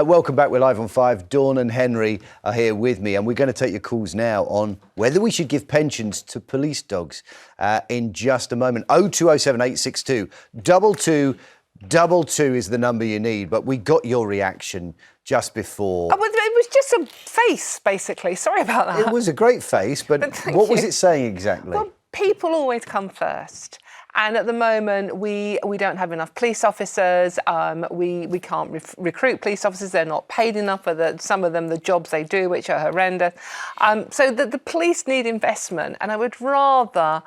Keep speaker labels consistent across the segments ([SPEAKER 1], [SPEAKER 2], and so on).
[SPEAKER 1] Welcome back. We're live on 5. Dawn and Henry are here with me, and we're going to take your calls now on whether we should give pensions to police dogs in just a moment. 0207 862 2222 is the number you need, but we got your reaction just before.
[SPEAKER 2] Oh, well, it was just a face, basically. Sorry about that.
[SPEAKER 1] It was a great face, but what was it saying exactly?
[SPEAKER 2] Well, people always come first. And at the moment, we don't have enough police officers. We can't recruit police officers. They're not paid enough for some of them, the jobs they do, which are horrendous. So the police need investment. And I would rather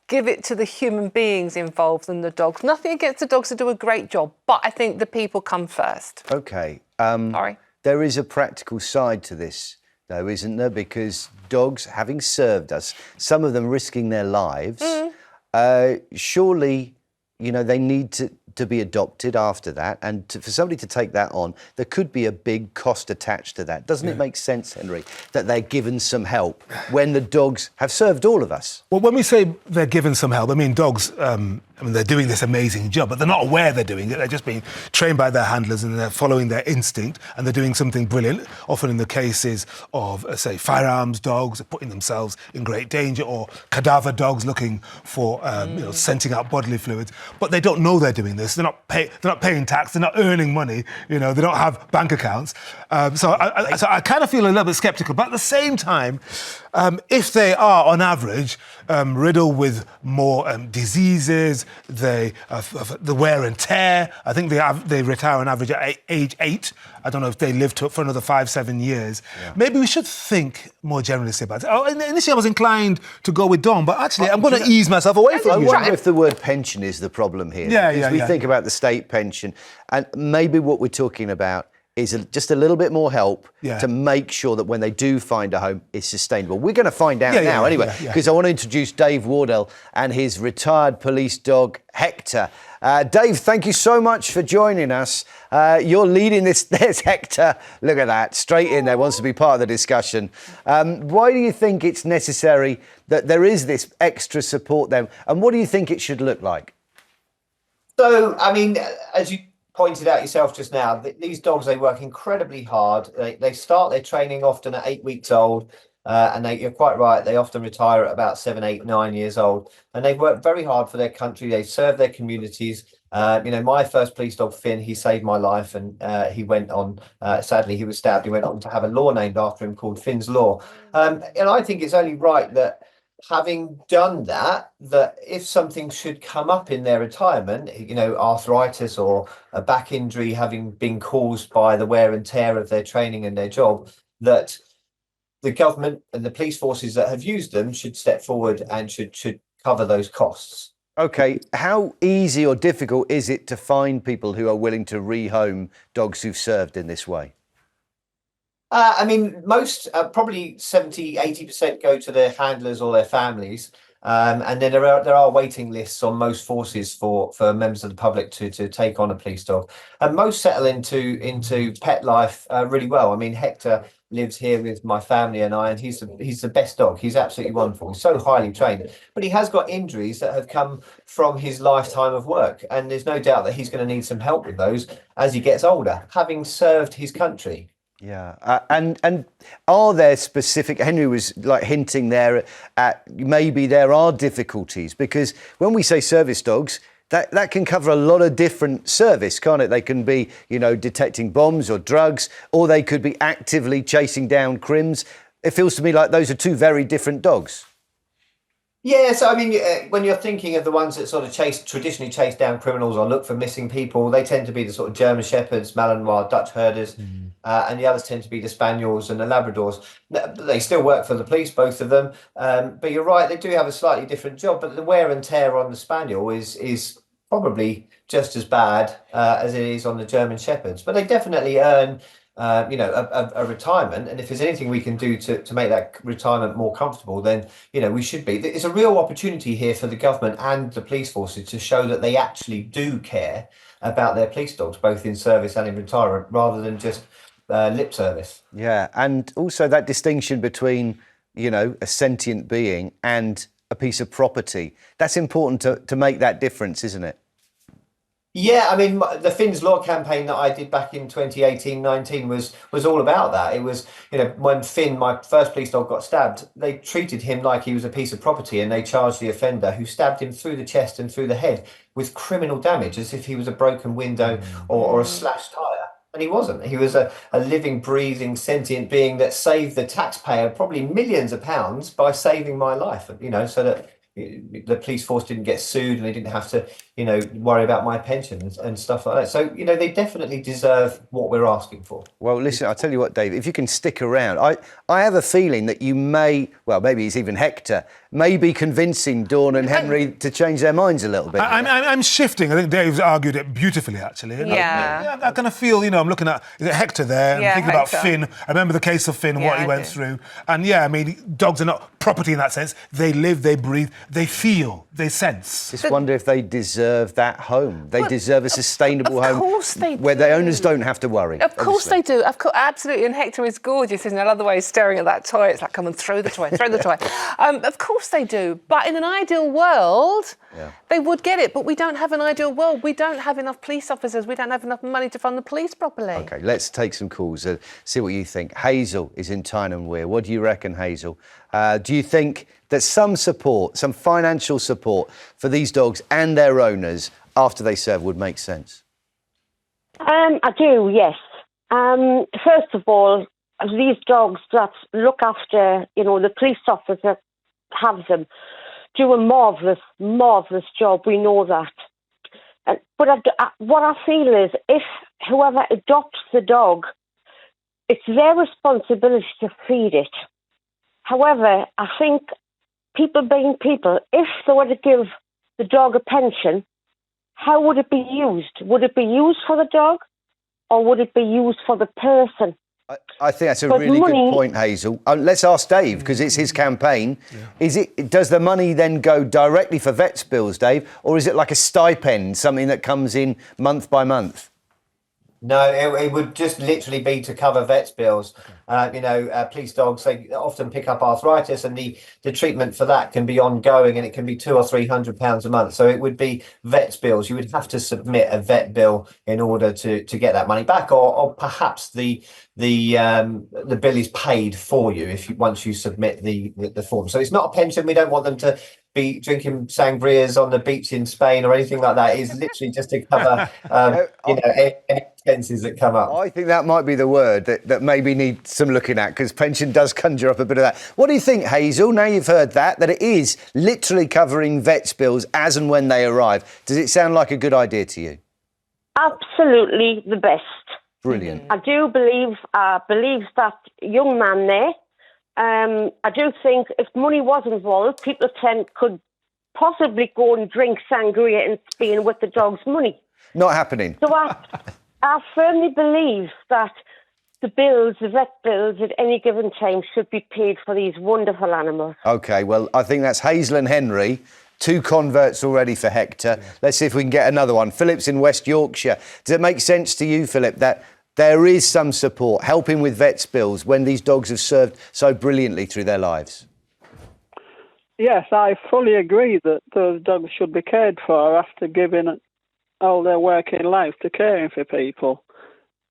[SPEAKER 2] give it to the human beings involved than the dogs. Nothing against the dogs, who do a great job. But I think the people come first.
[SPEAKER 1] OK.
[SPEAKER 2] Sorry.
[SPEAKER 1] There is a practical side to this, though, isn't there? Because dogs, having served us, some of them risking their lives, surely, you know, they need to be adopted after that. And for somebody to take that on, there could be a big cost attached to that. Doesn't it make sense, Henry, that they're given some help when the dogs have served all of us?
[SPEAKER 3] Well, when we say they're given some help, I mean, dogs, they're doing this amazing job, but they're not aware they're doing it. They're just being trained by their handlers and they're following their instinct and they're doing something brilliant, often in the cases of, say, firearms dogs, putting themselves in great danger, or cadaver dogs looking for, scenting out bodily fluids. But they don't know they're doing this. They're not paying tax. They're not earning money. You know, they don't have bank accounts. So I kind of feel a little bit sceptical. But at the same time, if they are, on average, riddled with more diseases, the wear and tear. I think they retire on average at age 8. I don't know if they live for another 5-7 years. Yeah. Maybe we should think more generously about it. Initially, I was inclined to go with Dawn, but actually, I'm going to ease myself away from
[SPEAKER 1] you. I wonder if the word pension is the problem here. We think about the state pension, and maybe what we're talking about is just a little bit more help to make sure that when they do find a home, it's sustainable. We're going to find out now anyway, because I want to introduce Dave Wardell and his retired police dog, Hector. Dave, thank you so much for joining us. You're leading this. There's Hector. Look at that, straight in there, wants to be part of the discussion. Why do you think it's necessary that there is this extra support then? And what do you think it should look like?
[SPEAKER 4] So, I mean, as you pointed out yourself just now, these dogs, they work incredibly hard. They start their training often at 8 weeks old, and you're quite right, they often retire at about 7, 8, 9 years old, and they've worked very hard for their country. They serve their communities. My first police dog, Finn, he saved my life, and he went on, sadly he was stabbed, he went on to have a law named after him called Finn's Law. And I think it's only right that, having done that if something should come up in their retirement, arthritis or a back injury having been caused by the wear and tear of their training and their job, that the government and the police forces that have used them should step forward and should cover those costs.
[SPEAKER 1] OK, how easy or difficult is it to find people who are willing to rehome dogs who've served in this way?
[SPEAKER 4] Most, probably 70, 80% go to their handlers or their families. And then there are waiting lists on most forces for members of the public to take on a police dog. And most settle into pet life really well. I mean, Hector lives here with my family and I, and he's the best dog. He's absolutely wonderful. He's so highly trained. But he has got injuries that have come from his lifetime of work. And there's no doubt that he's going to need some help with those as he gets older, having served his country.
[SPEAKER 1] Yeah, and are there specific, Henry was like hinting there at maybe there are difficulties, because when we say service dogs, that can cover a lot of different service, can't it? They can be, detecting bombs or drugs, or they could be actively chasing down crims. It feels to me like those are two very different dogs.
[SPEAKER 4] Yeah, so when you're thinking of the ones that sort of traditionally chase down criminals or look for missing people, they tend to be the sort of German Shepherds, Malinois, Dutch herders, and the others tend to be the Spaniels and the Labradors. They still work for the police, both of them, but you're right, they do have a slightly different job, but the wear and tear on the Spaniel is probably just as bad as it is on the German Shepherds, but they definitely earn a retirement, and if there's anything we can do to make that retirement more comfortable, then we should be. It's a real opportunity here for the government and the police forces to show that they actually do care about their police dogs, both in service and in retirement, rather than just lip service.
[SPEAKER 1] Yeah, and also that distinction between a sentient being and a piece of property, that's important to make that difference, isn't it?
[SPEAKER 4] Yeah, I mean, the Finn's Law campaign that I did back in 2018-19 was all about that. It was, when Finn, my first police dog, got stabbed, they treated him like he was a piece of property, and they charged the offender who stabbed him through the chest and through the head with criminal damage, as if he was a broken window or a slashed tire. And he wasn't. He was a living, breathing, sentient being that saved the taxpayer probably millions of pounds by saving my life, so that the police force didn't get sued and they didn't have to, worry about my pension and stuff like that. So, they definitely deserve what we're asking for.
[SPEAKER 1] Well, listen, I'll tell you what, Dave, if you can stick around, I have a feeling that you may, well, maybe it's even Hector, may be convincing Dawn and Henry to change their minds a little bit.
[SPEAKER 3] I'm shifting. I think Dave's argued it beautifully, actually.
[SPEAKER 2] Yeah.
[SPEAKER 3] I kind of feel, I'm looking at, is it Hector there?
[SPEAKER 2] Yeah,
[SPEAKER 3] I'm thinking about Finn. I remember the case of Finn and what he went through. And yeah, I mean, dogs are not property in that sense. They live, they breathe, they feel, they sense.
[SPEAKER 1] Just wonder if they deserve that home. They deserve a sustainable home where the owners don't have to worry.
[SPEAKER 2] Of course they do. Of course, absolutely. And Hector is gorgeous, isn't it? I love the way he's staring at that toy. It's like, come and throw the toy, throw the toy. Of course they do. But in an ideal world, they would get it. But we don't have an ideal world. We don't have enough police officers. We don't have enough money to fund the police properly.
[SPEAKER 1] OK, let's take some calls. See what you think. Hazel is in Tyne and Wear. What do you reckon, Hazel? Do you think that some support, some financial support for these dogs and their owners after they serve would make sense?
[SPEAKER 5] I do, yes. First of all, these dogs that look after, the police officer have them, do a marvellous, marvellous job. We know that. But what I feel is if whoever adopts the dog, it's their responsibility to feed it. However, I think people being people, if they were to give the dog a pension, how would it be used? Would it be used for the dog or would it be used for the person?
[SPEAKER 1] I think that's a really good point, Hazel. Let's ask Dave, because it's his campaign. Yeah. Does the money then go directly for vets bills, Dave, or is it like a stipend, something that comes in month by month?
[SPEAKER 4] No, it would just literally be to cover vets bills. Police dogs, they often pick up arthritis, and the treatment for that can be ongoing, and it can be £200 or £300 a month. So it would be vets bills. You would have to submit a vet bill in order to get that money back, or perhaps the bill is paid for you once you submit the form. So it's not a pension. We don't want them to be drinking sangrias on the beach in Spain or anything like that. It's literally just to cover any expenses that come up.
[SPEAKER 1] I think that might be the word that maybe needs some looking at, because pension does conjure up a bit of that. What do you think, Hazel? Now you've heard that it is literally covering vets bills as and when they arrive. Does it sound like a good idea to you?
[SPEAKER 5] Absolutely the best.
[SPEAKER 1] Brilliant.
[SPEAKER 5] I do believe that young man there. I do think if money was involved, people could possibly go and drink sangria in Spain with the dog's money.
[SPEAKER 1] Not happening.
[SPEAKER 5] So I firmly believe that the vet bills at any given time should be paid for these wonderful animals. OK,
[SPEAKER 1] well, I think that's Hazel and Henry. 2 converts already for Hector. Yeah. Let's see if we can get another one. Philip's in West Yorkshire. Does it make sense to you, Philip, that there is some support helping with vets bills when these dogs have served so brilliantly through their lives?
[SPEAKER 6] Yes, I fully agree that those dogs should be cared for after giving all their working life to caring for people.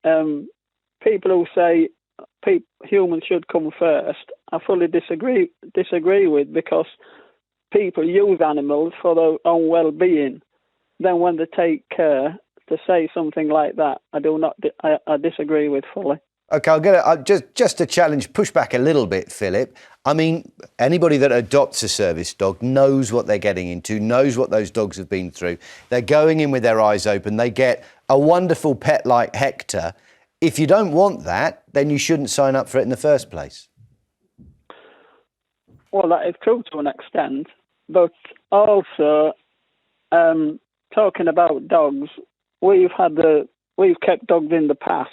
[SPEAKER 6] People who say humans should come first, I fully disagree with, because people use animals for their own well-being. Then when they take care, to say something like that, I disagree with fully. OK, I'll get it. Just to challenge, push back a little bit, Philip. I mean, anybody that adopts a service dog knows what they're getting into, knows what those dogs have been through. They're going in with their eyes open. They get a wonderful pet like Hector. If you don't want that, then you shouldn't sign up for it in the first place.
[SPEAKER 5] Well, that is true to an extent. But also, talking about dogs, we've kept dogs in the past.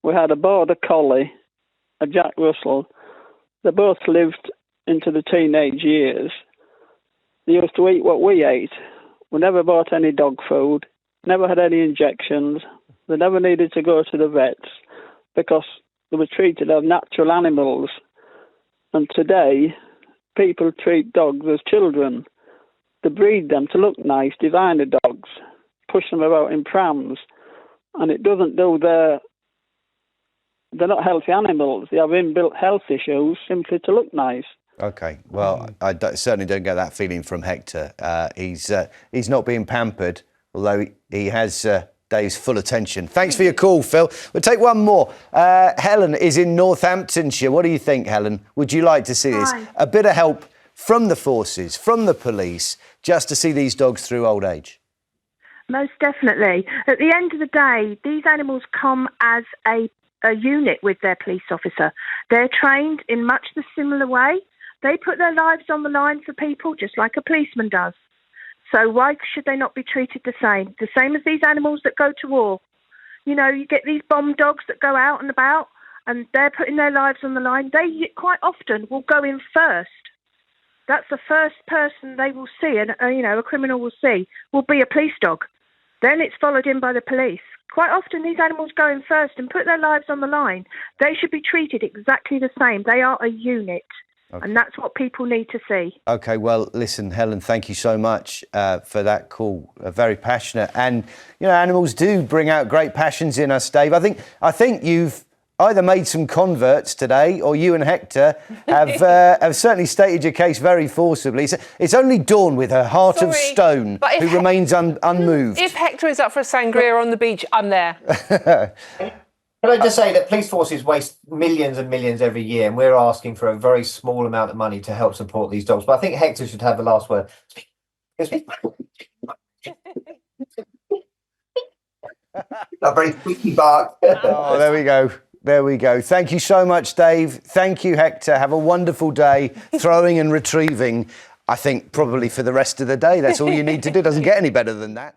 [SPEAKER 5] We had a border collie, a Jack Russell. They both lived into the teenage years. They used to eat what we ate. We never bought any dog food, never had any injections. They never needed to go to the vets because they were treated as natural animals. And today, people treat dogs as children. They breed them to look nice, designer dogs,
[SPEAKER 6] push them about in prams, and it doesn't do their... They're not healthy animals. They have inbuilt health issues simply to look nice.
[SPEAKER 1] Okay, well, certainly don't get that feeling from Hector. He's not being pampered, although he has Dave's full attention. Thanks for your call, Phil. We'll take one more. Helen is in Northamptonshire. What do you think, Helen? Would you like to see this? A bit of help from the forces, from the police, just to see these dogs through old age?
[SPEAKER 7] Most definitely. At the end of the day, these animals come as a unit with their police officer. They're trained in much the similar way. They put their lives on the line for people just like a policeman does. So why should they not be treated the same? The same as these animals that go to war. You know, you get these bomb dogs that go out and about and they're putting their lives on the line. They quite often will go in first. That's the first person they will see, and a criminal will see, will be a police dog. Then it's followed in by the police. Quite often these animals go in first and put their lives on the line. They should be treated exactly the same. They are a unit. Okay. And that's what people need to see. OK,
[SPEAKER 1] well, listen, Helen, thank you so much for that call. Very passionate. And, animals do bring out great passions in us, Dave. I think you've either made some converts today, or you and Hector have certainly stated your case very forcibly. It's only Dawn with her heart of stone who remains unmoved.
[SPEAKER 2] If Hector is up for a sangria on the beach, I'm there.
[SPEAKER 4] Can I just say that police forces waste millions and millions every year, and we're asking for a very small amount of money to help support these dogs. But I think Hector should have the last word. Speak. A very squeaky bark.
[SPEAKER 1] Oh, there we go. There we go. Thank you so much, Dave. Thank you, Hector. Have a wonderful day throwing and retrieving. I think probably for the rest of the day. That's all you need to do. Doesn't get any better than that.